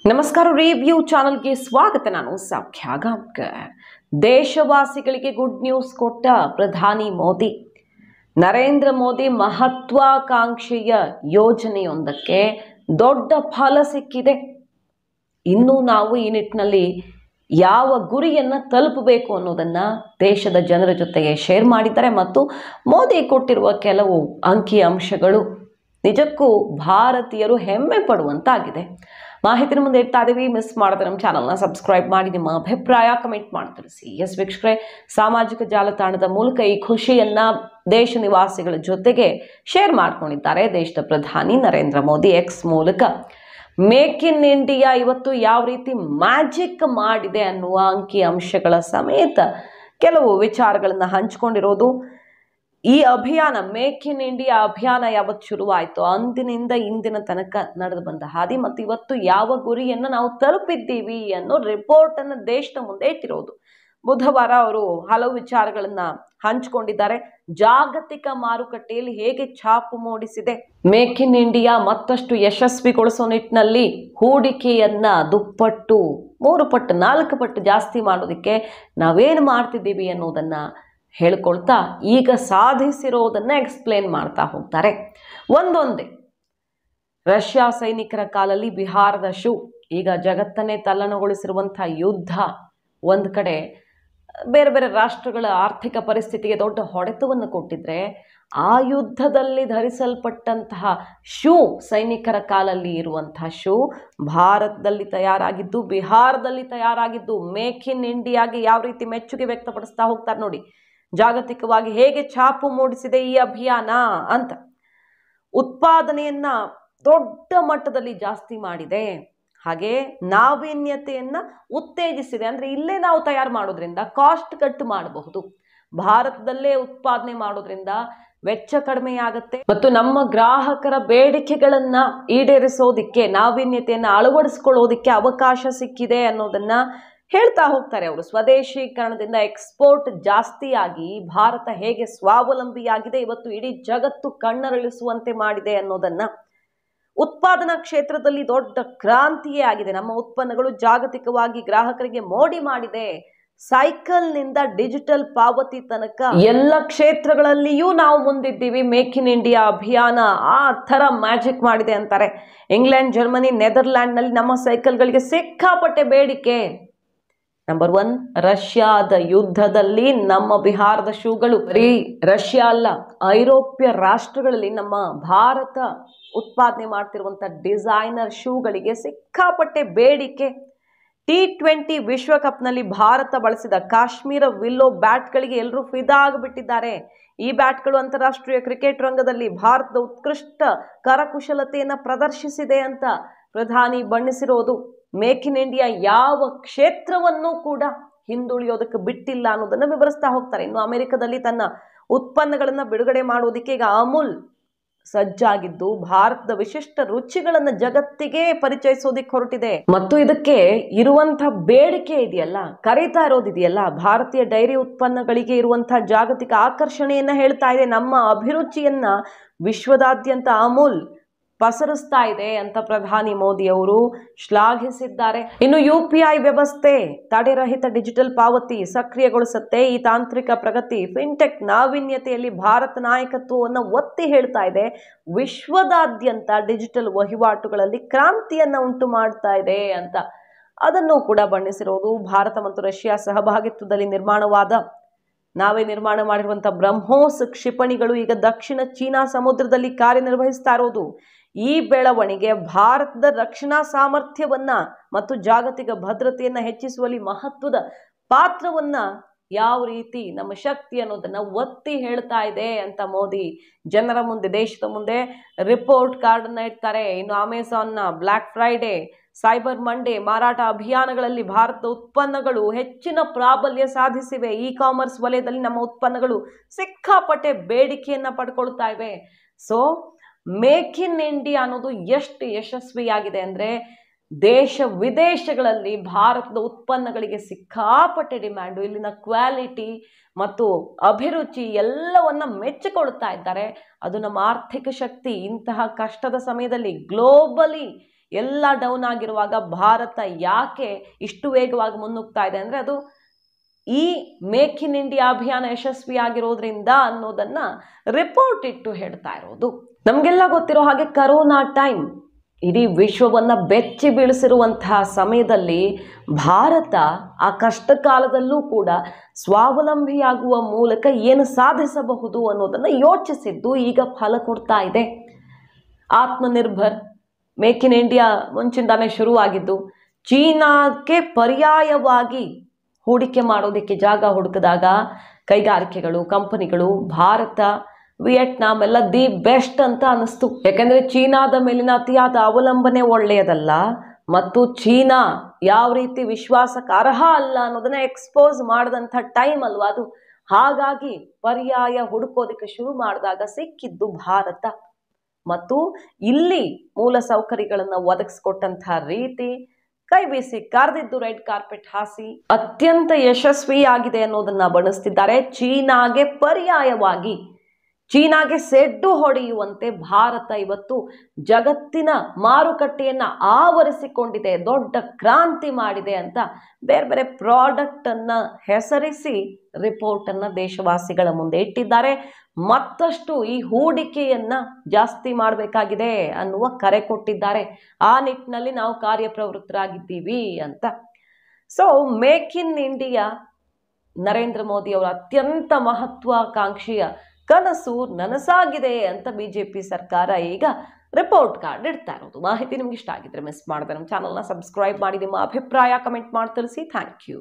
ನಮಸ್ಕಾರ. ರಿವ್ಯೂ ಚಾನಲ್ಗೆ ಸ್ವಾಗತ. ನಾನು ಸೌಖ್ಯ ಗಾಂವ್ಕರ್. ದೇಶವಾಸಿಗಳಿಗೆ ಗುಡ್ ನ್ಯೂಸ್ ಕೊಟ್ಟ ಪ್ರಧಾನಿ ಮೋದಿ. ನರೇಂದ್ರ ಮೋದಿ ಮಹತ್ವಾಕಾಂಕ್ಷೆಯ ಯೋಜನೆಯೊಂದಕ್ಕೆ ದೊಡ್ಡ ಫಲ ಸಿಕ್ಕಿದೆ. ಇನ್ನು ನಾವು ಈ ನಿಟ್ಟಿನಲ್ಲಿ ಯಾವ ಗುರಿಯನ್ನು ತಲುಪಬೇಕು ಅನ್ನೋದನ್ನು ದೇಶದ ಜನರ ಜೊತೆಗೆ ಶೇರ್ ಮಾಡಿದ್ದಾರೆ ಮತ್ತು ಮೋದಿ ಕೊಟ್ಟಿರುವ ಕೆಲವು ಅಂಕಿ ಅಂಶಗಳು ನಿಜಕ್ಕೂ ಭಾರತೀಯರು ಹೆಮ್ಮೆ ಪಡುವಂತಾಗಿದೆ. ಮಾಹಿತಿನ ಮುಂದೆ ಇಡ್ತಾ ಇದ್ದೀವಿ. ಮಿಸ್ ಮಾಡಿದ್ರೆ ನಮ್ಮ ಚಾನಲ್ನ ಸಬ್ಸ್ಕ್ರೈಬ್ ಮಾಡಿ ನಿಮ್ಮ ಅಭಿಪ್ರಾಯ ಕಮೆಂಟ್ ಮಾಡಿ ತಿಳಿಸಿ. ಎಸ್ ವೀಕ್ಷಕರೇ, ಸಾಮಾಜಿಕ ಜಾಲತಾಣದ ಮೂಲಕ ಈ ಖುಷಿಯನ್ನ ದೇಶ ನಿವಾಸಿಗಳ ಜೊತೆಗೆ ಶೇರ್ ಮಾಡ್ಕೊಂಡಿದ್ದಾರೆ ದೇಶದ ಪ್ರಧಾನಿ ನರೇಂದ್ರ ಮೋದಿ. ಎಕ್ಸ್ ಮೂಲಕ ಮೇಕ್ ಇನ್ ಇಂಡಿಯಾ ಇವತ್ತು ಯಾವ ರೀತಿ ಮ್ಯಾಜಿಕ್ ಮಾಡಿದೆ ಅನ್ನುವ ಅಂಕಿ ಅಂಶಗಳ ಸಮೇತ ಕೆಲವು ವಿಚಾರಗಳನ್ನು ಹಂಚಿಕೊಂಡಿರೋದು. ಈ ಅಭಿಯಾನ ಮೇಕ್ ಇನ್ ಇಂಡಿಯಾ ಅಭಿಯಾನ ಯಾವತ್ತು ಶುರುವಾಯಿತು ಅಂದಿನಿಂದ ಇಂದಿನ ತನಕ ನಡೆದು ಬಂದ ಹಾದಿ ಮತ್ತು ಇವತ್ತು ಯಾವ ಗುರಿಯನ್ನು ನಾವು ತಲುಪಿದ್ದೀವಿ ಅನ್ನೋ ರಿಪೋರ್ಟ್ ಅನ್ನು ದೇಶದ ಮುಂದೆ ಇಟ್ಟಿರೋದು. ಬುಧವಾರ ಅವರು ಹಲವು ವಿಚಾರಗಳನ್ನ ಹಂಚಿಕೊಂಡಿದ್ದಾರೆ. ಜಾಗತಿಕ ಮಾರುಕಟ್ಟೆಯಲ್ಲಿ ಹೇಗೆ ಛಾಪು ಮೂಡಿಸಿದೆ ಮೇಕ್ ಇನ್ ಇಂಡಿಯಾ, ಮತ್ತಷ್ಟು ಯಶಸ್ವಿಗೊಳಿಸೋ ನಿಟ್ಟಿನಲ್ಲಿ ಹೂಡಿಕೆಯನ್ನ ದುಪ್ಪಟ್ಟು, 3 ಪಟ್ಟು 4 ಪಟ್ಟು ಜಾಸ್ತಿ ಮಾಡೋದಕ್ಕೆ ನಾವೇನು ಮಾಡ್ತಿದ್ದೀವಿ ಅನ್ನೋದನ್ನ ಹೇಳ್ಕೊಳ್ತಾ ಈಗ ಸಾಧಿಸಿರೋದನ್ನ ಎಕ್ಸ್ಪ್ಲೇನ್ ಮಾಡ್ತಾ ಹೋಗ್ತಾರೆ ಒಂದೊಂದೇ. ರಷ್ಯಾ ಸೈನಿಕರ ಕಾಲಲ್ಲಿ ಬಿಹಾರದ ಶೂ ಈಗ ಜಗತ್ತನ್ನೇ ತಲ್ಲಣಗೊಳಿಸಿರುವಂತಹ ಯುದ್ಧ ಒಂದು ಕಡೆ ಬೇರೆ ಬೇರೆ ರಾಷ್ಟ್ರಗಳ ಆರ್ಥಿಕ ಪರಿಸ್ಥಿತಿಗೆ ದೊಡ್ಡ ಹೊಡೆತವನ್ನು ಕೊಟ್ಟಿದ್ರೆ, ಆ ಯುದ್ಧದಲ್ಲಿ ಧರಿಸಲ್ಪಟ್ಟಂತಹ ಶೂ, ಸೈನಿಕರ ಕಾಲಲ್ಲಿ ಇರುವಂತಹ ಶೂ ಭಾರತದಲ್ಲಿ ತಯಾರಾಗಿದ್ದು, ಬಿಹಾರದಲ್ಲಿ ತಯಾರಾಗಿದ್ದು, ಮೇಕ್ ಇನ್ ಇಂಡಿಯಾಗೆ ಯಾವ ರೀತಿ ಮೆಚ್ಚುಗೆ ವ್ಯಕ್ತಪಡಿಸ್ತಾ ಹೋಗ್ತಾರೆ ನೋಡಿ. ಜಾಗತಿಕವಾಗಿ ಹೇಗೆ ಛಾಪು ಮೂಡಿಸಿದೆ ಈ ಅಭಿಯಾನ ಅಂತ. ಉತ್ಪಾದನೆಯನ್ನ ದೊಡ್ಡ ಮಟ್ಟದಲ್ಲಿ ಜಾಸ್ತಿ ಮಾಡಿದೆ, ಹಾಗೆ ನಾವೀನ್ಯತೆಯನ್ನ ಉತ್ತೇಜಿಸಿದೆ. ಅಂದ್ರೆ ಇಲ್ಲೇ ನಾವು ತಯಾರು ಮಾಡೋದ್ರಿಂದ ಕಾಸ್ಟ್ ಕಟ್ ಮಾಡಬಹುದು, ಭಾರತದಲ್ಲೇ ಉತ್ಪಾದನೆ ಮಾಡೋದ್ರಿಂದ ವೆಚ್ಚ ಕಡಿಮೆ ಆಗುತ್ತೆ ಮತ್ತು ನಮ್ಮ ಗ್ರಾಹಕರ ಬೇಡಿಕೆಗಳನ್ನ ಈಡೇರಿಸೋದಿಕ್ಕೆ, ನಾವೀನ್ಯತೆಯನ್ನ ಅಳವಡಿಸ್ಕೊಳ್ಳೋದಿಕ್ಕೆ ಅವಕಾಶ ಸಿಕ್ಕಿದೆ ಅನ್ನೋದನ್ನ ಹೇಳ್ತಾ ಹೋಗ್ತಾರೆ ಅವರು. ಸ್ವದೇಶೀಕರಣದಿಂದ ಎಕ್ಸ್ಪೋರ್ಟ್ ಜಾಸ್ತಿಯಾಗಿ ಭಾರತ ಹೇಗೆ ಸ್ವಾವಲಂಬಿಯಾಗಿದೆ, ಇವತ್ತು ಇಡೀ ಜಗತ್ತು ಕಣ್ಣರಳಿಸುವಂತೆ ಮಾಡಿದೆ ಅನ್ನೋದನ್ನ. ಉತ್ಪಾದನಾ ಕ್ಷೇತ್ರದಲ್ಲಿ ದೊಡ್ಡ ಕ್ರಾಂತಿಯೇ ಆಗಿದೆ. ನಮ್ಮ ಉತ್ಪನ್ನಗಳು ಜಾಗತಿಕವಾಗಿ ಗ್ರಾಹಕರಿಗೆ ಮೋಡಿ ಮಾಡಿದೆ. ಸೈಕಲ್ನಿಂದ ಡಿಜಿಟಲ್ ಪಾವತಿ ತನಕ ಎಲ್ಲ ಕ್ಷೇತ್ರಗಳಲ್ಲಿಯೂ ನಾವು ಮುಂದಿದ್ದೀವಿ. ಮೇಕ್ ಇನ್ ಇಂಡಿಯಾ ಅಭಿಯಾನ ಆ ಥರ ಮ್ಯಾಜಿಕ್ ಮಾಡಿದೆ ಅಂತಾರೆ. ಇಂಗ್ಲೆಂಡ್, ಜರ್ಮನಿ, ನೆದರ್ಲ್ಯಾಂಡ್ನಲ್ಲಿ ನಮ್ಮ ಸೈಕಲ್ಗಳಿಗೆ ಸಿಕ್ಕಾಪಟ್ಟೆ ಬೇಡಿಕೆ. ನಂಬರ್ 1, ರಷ್ಯಾದ ಯುದ್ಧದಲ್ಲಿ ನಮ್ಮ ಬಿಹಾರದ ಶೂಗಳು, ಬರೀ ರಷ್ಯಾ ಅಲ್ಲ, ಐರೋಪ್ಯ ರಾಷ್ಟ್ರಗಳಲ್ಲಿ ನಮ್ಮ ಭಾರತ ಉತ್ಪಾದನೆ ಮಾಡ್ತಿರುವಂತಹ ಡಿಸೈನರ್ ಶೂಗಳಿಗೆ ಸಿಕ್ಕಾಪಟ್ಟೆ ಬೇಡಿಕೆ. T20 ವಿಶ್ವಕಪ್ನಲ್ಲಿ ಭಾರತ ಬಳಸಿದ ಕಾಶ್ಮೀರ ವಿಲ್ಲೋ ಬ್ಯಾಟ್ಗಳಿಗೆ ಎಲ್ಲರೂ ಫಿದಾ ಆಗಿಬಿಟ್ಟಿದ್ದಾರೆ. ಈ ಬ್ಯಾಟ್ಗಳು ಅಂತಾರಾಷ್ಟ್ರೀಯ ಕ್ರಿಕೆಟ್ ರಂಗದಲ್ಲಿ ಭಾರತದ ಉತ್ಕೃಷ್ಟ ಕರಕುಶಲತೆಯನ್ನು ಪ್ರದರ್ಶಿಸಿದೆ ಅಂತ ಪ್ರಧಾನಿ ಬಣ್ಣಿಸಿರೋದು. ಮೇಕ್ ಇನ್ ಇಂಡಿಯಾ ಯಾವ ಕ್ಷೇತ್ರವನ್ನೂ ಕೂಡ ಹಿಂದುಳಿಯೋದಕ್ಕೆ ಬಿಟ್ಟಿಲ್ಲ ಅನ್ನೋದನ್ನ ವಿವರಿಸ್ತಾ ಹೋಗ್ತಾರೆ. ಇನ್ನು ಅಮೆರಿಕದಲ್ಲಿ ತನ್ನ ಉತ್ಪನ್ನಗಳನ್ನ ಬಿಡುಗಡೆ ಮಾಡೋದಕ್ಕೆ ಈಗ ಅಮೂಲ್ ಸಜ್ಜಾಗಿದ್ದು, ಭಾರತದ ವಿಶಿಷ್ಟ ರುಚಿಗಳನ್ನ ಜಗತ್ತಿಗೆ ಪರಿಚಯಿಸೋದಿಕ್ಕೆ ಹೊರಟಿದೆ. ಮತ್ತು ಇದಕ್ಕೆ ಇರುವಂತಹ ಬೇಡಿಕೆ ಇದೆಯಲ್ಲ, ಕರೀತಾ ಇರೋದಿದೆಯಲ್ಲ, ಭಾರತೀಯ ಡೈರಿ ಉತ್ಪನ್ನಗಳಿಗೆ ಇರುವಂತಹ ಜಾಗತಿಕ ಆಕರ್ಷಣೆಯನ್ನ ಹೇಳ್ತಾ ಇದೆ. ನಮ್ಮ ಅಭಿರುಚಿಯನ್ನ ವಿಶ್ವದಾದ್ಯಂತ ಅಮೂಲ್ ಪಸರಿಸ್ತಾ ಇದೆ ಅಂತ ಪ್ರಧಾನಿ ಮೋದಿ ಅವರು ಶ್ಲಾಘಿಸಿದ್ದಾರೆ. ಇನ್ನು UPI ವ್ಯವಸ್ಥೆ, ತಡೆರಹಿತ ಡಿಜಿಟಲ್ ಪಾವತಿ ಸಕ್ರಿಯಗೊಳಿಸುತ್ತೆ. ಈ ತಾಂತ್ರಿಕ ಪ್ರಗತಿ ಫಿನ್ಟೆಕ್ ನಾವೀನ್ಯತೆಯಲ್ಲಿ ಭಾರತ ನಾಯಕತ್ವವನ್ನು ಒತ್ತಿ ಹೇಳ್ತಾ ಇದೆ. ವಿಶ್ವದಾದ್ಯಂತ ಡಿಜಿಟಲ್ ವಹಿವಾಟುಗಳಲ್ಲಿ ಕ್ರಾಂತಿಯನ್ನ ಉಂಟು ಮಾಡ್ತಾ ಇದೆ ಅಂತ ಅದನ್ನು ಕೂಡ ಬಣ್ಣಿಸಿರೋದು. ಭಾರತ ಮತ್ತು ರಷ್ಯಾ ಸಹಭಾಗಿತ್ವದಲ್ಲಿ ನಾವೇ ನಿರ್ಮಾಣ ಮಾಡಿರುವಂತಹ ಬ್ರಹ್ಮೋಸ್ ಕ್ಷಿಪಣಿಗಳು ಈಗ ದಕ್ಷಿಣ ಚೀನಾ ಸಮುದ್ರದಲ್ಲಿ ಕಾರ್ಯನಿರ್ವಹಿಸ್ತಾ ಇರೋದು. ಈ ಬೆಳವಣಿಗೆ ಭಾರತದ ರಕ್ಷಣಾ ಸಾಮರ್ಥ್ಯವನ್ನ ಮತ್ತು ಜಾಗತಿಕ ಭದ್ರತೆಯನ್ನ ಹೆಚ್ಚಿಸುವಲ್ಲಿ ಮಹತ್ವದ ಪಾತ್ರವನ್ನ, ಯಾವ ರೀತಿ ನಮ್ಮ ಶಕ್ತಿ ಅನ್ನೋದನ್ನ ಒತ್ತಿ ಹೇಳ್ತಾ ಇದೆ ಅಂತ ಮೋದಿ ಜನರ ಮುಂದೆ, ದೇಶದ ಮುಂದೆ ರಿಪೋರ್ಟ್ ಕಾರ್ಡ್ ಅನ್ನ ಇಡ್ತಾರೆ. ಇನ್ನು ಅಮೆಜಾನ್ನ ಬ್ಲ್ಯಾಕ್ ಫ್ರೈಡೆ, ಸೈಬರ್ ಮಂಡೇ ಮಾರಾಟ ಅಭಿಯಾನಗಳಲ್ಲಿ ಭಾರತದ ಉತ್ಪನ್ನಗಳು ಹೆಚ್ಚಿನ ಪ್ರಾಬಲ್ಯ ಸಾಧಿಸಿವೆ. ಇ-ಕಾಮರ್ಸ್ ವಲಯದಲ್ಲಿ ನಮ್ಮ ಉತ್ಪನ್ನಗಳು ಸಿಕ್ಕಾಪಟ್ಟೆ ಬೇಡಿಕೆಯನ್ನ ಪಡ್ಕೊಳ್ತಾ ಇವೆ. ಸೊ ಮೇಕ್ ಇನ್ ಇಂಡಿಯಾ ಅನ್ನೋದು ಎಷ್ಟು ಯಶಸ್ವಿಯಾಗಿದೆ ಅಂದ್ರೆ, ದೇಶ ವಿದೇಶಗಳಲ್ಲಿ ಭಾರತದ ಉತ್ಪನ್ನಗಳಿಗೆ ಸಿಕ್ಕಾಪಟ್ಟೆ ಡಿಮ್ಯಾಂಡು. ಇಲ್ಲಿನ ಕ್ವಾಲಿಟಿ ಮತ್ತು ಅಭಿರುಚಿ ಎಲ್ಲವನ್ನ ಮೆಚ್ಚಿಕೊಳ್ತಾ ಇದ್ದಾರೆ. ಅದು ನಮ್ಮ ಆರ್ಥಿಕ ಶಕ್ತಿ ಇಂತಹ ಕಷ್ಟದ ಸಮಯದಲ್ಲಿ ಗ್ಲೋಬಲಿ ಎಲ್ಲ ಡೌನ್ ಆಗಿರುವಾಗ ಭಾರತ ಯಾಕೆ ಇಷ್ಟು ವೇಗವಾಗಿ ಮುನ್ನುಗ್ತಾ ಇದೆ ಅಂದರೆ ಅದು ಈ ಮೇಕ್ ಇನ್ ಇಂಡಿಯಾ ಅಭಿಯಾನ ಯಶಸ್ವಿಯಾಗಿರೋದ್ರಿಂದ ಅನ್ನೋದನ್ನ ರಿಪೋರ್ಟ್ ಇಟ್ಟು ಹೇಳ್ತಾ ಇರೋದು. ನಮಗೆಲ್ಲ ಗೊತ್ತಿರೋ ಹಾಗೆ ಕರೋನಾ ಟೈಮ್ ಇಡೀ ವಿಶ್ವವನ್ನು ಬೆಚ್ಚಿ ಬೀಳಿಸಿರುವಂತಹ ಸಮಯದಲ್ಲಿ ಭಾರತ ಆ ಕಷ್ಟ ಕಾಲದಲ್ಲೂ ಕೂಡ ಸ್ವಾವಲಂಬಿಯಾಗುವ ಮೂಲಕ ಏನು ಸಾಧಿಸಬಹುದು ಅನ್ನೋದನ್ನು ಯೋಚಿಸಿದ್ದು ಈಗ ಫಲ ಕೊಡ್ತಾ ಇದೆ. ಆತ್ಮನಿರ್ಭರ್ ಮೇಕ್ ಇನ್ ಇಂಡಿಯಾ ಮುಂಚಿಂದಾನೇ ಶುರುವಾಗಿದ್ದು ಚೀನಾಕ್ಕೆ ಪರ್ಯಾಯವಾಗಿ ಹೂಡಿಕೆ ಮಾಡೋದಕ್ಕೆ ಜಾಗ ಹುಡುಕಿದಾಗ ಕೈಗಾರಿಕೆಗಳು ಕಂಪನಿಗಳು ಭಾರತ ವಿಯೆಟ್ನಾಂ ಎಲ್ಲ ದಿ ಬೆಸ್ಟ್ ಅಂತ ಅನ್ನಿಸ್ತು. ಯಾಕೆಂದರೆ ಚೀನಾದ ಮೇಲಿನ ಅತಿಯಾದ ಅವಲಂಬನೆ ಒಳ್ಳೆಯದಲ್ಲ ಮತ್ತು ಚೀನಾ ಯಾವ ರೀತಿ ವಿಶ್ವಾಸಕ್ಕೆ ಅರ್ಹ ಅಲ್ಲ ಅನ್ನೋದನ್ನ ಎಕ್ಸ್ಪೋಸ್ ಮಾಡಿದಂಥ ಟೈಮ್ ಅಲ್ವಾ ಅದು. ಹಾಗಾಗಿ ಪರ್ಯಾಯ ಹುಡುಕೋದಕ್ಕೆ ಶುರು ಮಾಡಿದಾಗ ಸಿಕ್ಕಿದ್ದು ಭಾರತ ಮತ್ತು ಇಲ್ಲಿ ಮೂಲ ಸೌಕರ್ಯಗಳನ್ನು ಒದಗಿಸ್ಕೊಟ್ಟಂತಹ ರೀತಿ ಕೈ ಬೀಸಿ ಕರೆದಿದ್ದು ರೆಡ್ ಕಾರ್ಪೆಟ್ ಹಾಸಿ ಅತ್ಯಂತ ಯಶಸ್ವಿಯಾಗಿದೆ ಅನ್ನೋದನ್ನ ಬಣಿಸ್ತಿದ್ದಾರೆ. ಚೀನಾಗೆ ಪರ್ಯಾಯವಾಗಿ ಚೀನಾಗೆ ಸೆಡ್ಡು ಹೊಡೆಯುವಂತೆ ಭಾರತ ಇವತ್ತು ಜಗತ್ತಿನ ಮಾರುಕಟ್ಟೆಯನ್ನು ಆವರಿಸಿಕೊಂಡಿದೆ, ದೊಡ್ಡ ಕ್ರಾಂತಿ ಮಾಡಿದೆ ಅಂತ ಬೇರೆ ಬೇರೆ ಪ್ರಾಡಕ್ಟನ್ನು ಹೆಸರಿಸಿ ರಿಪೋರ್ಟನ್ನು ದೇಶವಾಸಿಗಳ ಮುಂದೆ ಇಟ್ಟಿದ್ದಾರೆ. ಮತ್ತಷ್ಟು ಈ ಹೂಡಿಕೆಯನ್ನು ಜಾಸ್ತಿ ಮಾಡಬೇಕಾಗಿದೆ ಅನ್ನುವ ಕರೆ ಕೊಟ್ಟಿದ್ದಾರೆ. ಆ ನಿಟ್ಟಿನಲ್ಲಿ ನಾವು ಕಾರ್ಯಪ್ರವೃತ್ತರಾಗಿದ್ದೀವಿ ಅಂತ. So make in India Narendra Modi ಅವರ ಅತ್ಯಂತ ಮಹತ್ವಾಕಾಂಕ್ಷೆಯ ಕನಸು ನನಸಾಗಿದೆ ಅಂತ ಬಿಜೆಪಿ ಸರ್ಕಾರ ಈಗ ರಿಪೋರ್ಟ್ ಕಾರ್ಡ್ ಇಡ್ತಾ ಇರೋದು. ಮಾಹಿತಿ ನಿಮ್ಗೆ ಇಷ್ಟ ಆಗಿದ್ರೆ ಮಿಸ್ ಮಾಡಿದ್ರೆ ನಮ್ಮ ಚಾನಲ್ನ ಸಬ್ಸ್ಕ್ರೈಬ್ ಮಾಡಿ, ನಿಮ್ಮ ಅಭಿಪ್ರಾಯ ಕಮೆಂಟ್ ಮಾಡಿ ತಿಳಿಸಿ. Thank you.